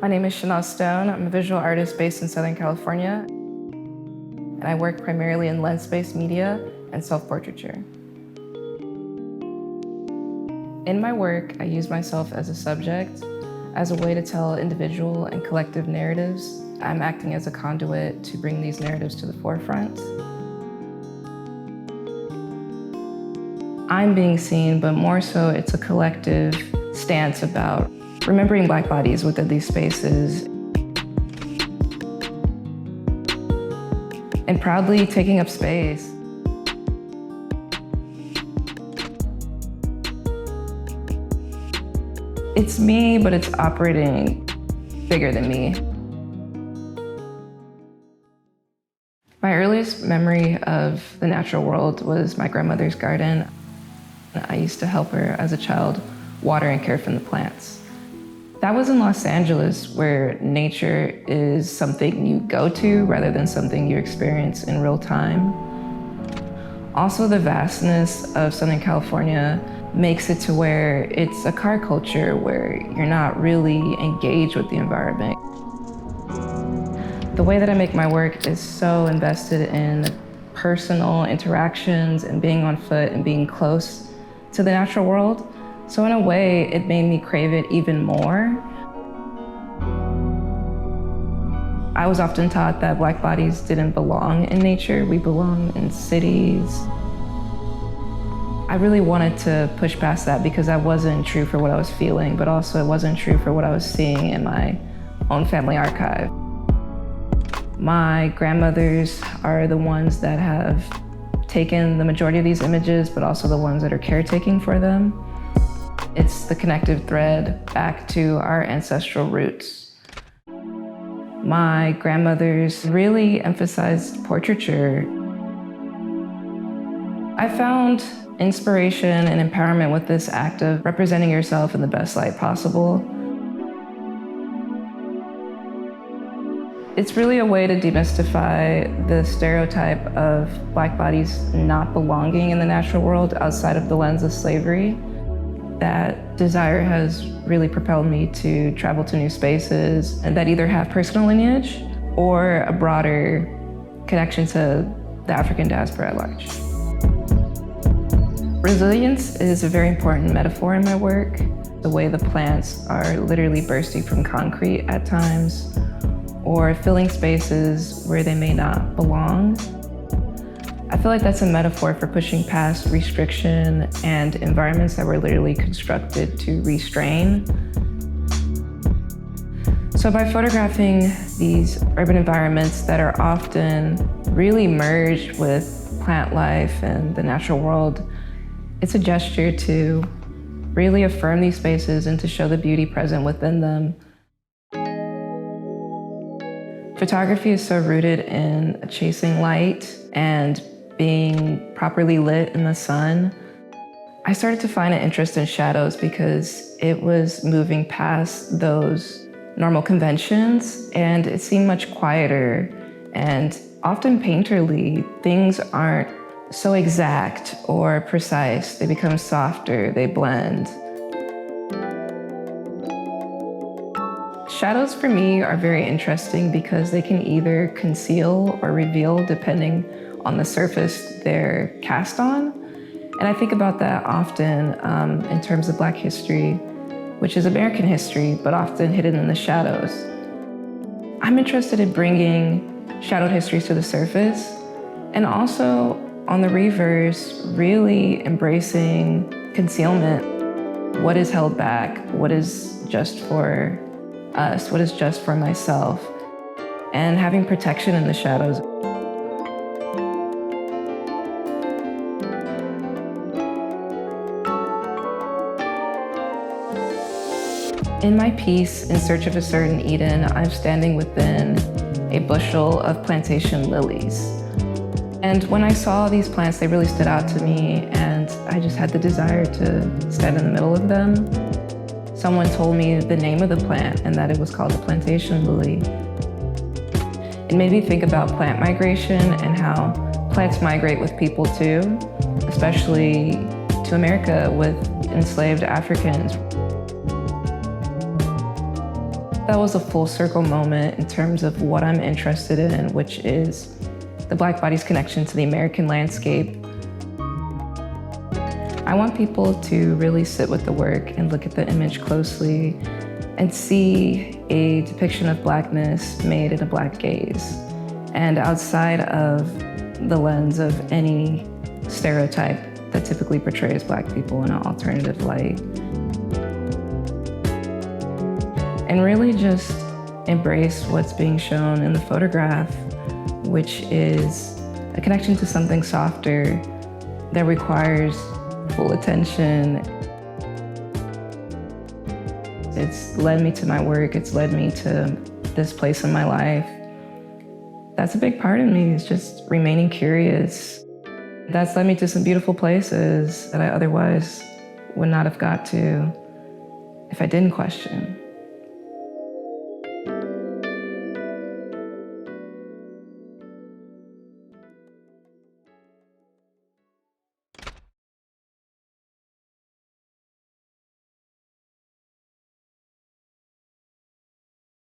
My name is Chanell Stone. I'm a visual artist based in Southern California, and I work primarily in lens-based media and self-portraiture. In my work, I use myself as a subject, as a way to tell individual and collective narratives. I'm acting as a conduit to bring these narratives to the forefront. I'm being seen, but more so it's a collective stance about remembering Black bodies within these spaces and proudly taking up space. It's me, but it's operating bigger than me. My earliest memory of the natural world was my grandmother's garden. I used to help her as a child water and care for the plants. That was in Los Angeles, where nature is something you go to rather than something you experience in real time. Also, the vastness of Southern California makes it to where it's a car culture where you're not really engaged with the environment. The way that I make my work is so invested in personal interactions and being on foot and being close to the natural world. So in a way, it made me crave it even more. I was often taught that Black bodies didn't belong in nature. We belong in cities. I really wanted to push past that because that wasn't true for what I was feeling, but also it wasn't true for what I was seeing in my own family archive. My grandmothers are the ones that have taken the majority of these images, but also the ones that are caretaking for them. It's the connective thread back to our ancestral roots. My grandmothers really emphasized portraiture. I found inspiration and empowerment with this act of representing yourself in the best light possible. It's really a way to demystify the stereotype of Black bodies not belonging in the natural world outside of the lens of slavery. That desire has really propelled me to travel to new spaces and that either have personal lineage or a broader connection to the African diaspora at large. Resilience is a very important metaphor in my work. The way the plants are literally bursting from concrete at times, or filling spaces where they may not belong. I feel like that's a metaphor for pushing past restriction and environments that were literally constructed to restrain. So by photographing these urban environments that are often really merged with plant life and the natural world, it's a gesture to really affirm these spaces and to show the beauty present within them. Photography is so rooted in chasing light and being properly lit in the sun. I started to find an interest in shadows because it was moving past those normal conventions and it seemed much quieter, and often painterly, things aren't so exact or precise. They become softer, they blend. Shadows for me are very interesting because they can either conceal or reveal depending on the surface they're cast on. And I think about that often in terms of Black history, which is American history, but often hidden in the shadows. I'm interested in bringing shadowed histories to the surface and also on the reverse, really embracing concealment. What is held back? What is just for us? What is just for myself? And having protection in the shadows. In my piece, In Search of a Certain Eden, I'm standing within a bushel of plantation lilies. And when I saw these plants, they really stood out to me, and I just had the desire to stand in the middle of them. Someone told me the name of the plant and that it was called the plantation lily. It made me think about plant migration and how plants migrate with people too, especially to America with enslaved Africans. That was a full circle moment in terms of what I'm interested in, which is the Black body's connection to the American landscape. I want people to really sit with the work and look at the image closely and see a depiction of Blackness made in a Black gaze, and outside of the lens of any stereotype that typically portrays Black people in an alternative light. And really just embrace what's being shown in the photograph, which is a connection to something softer that requires full attention. It's led me to my work, it's led me to this place in my life. That's a big part of me, is just remaining curious. That's led me to some beautiful places that I otherwise would not have got to if I didn't question.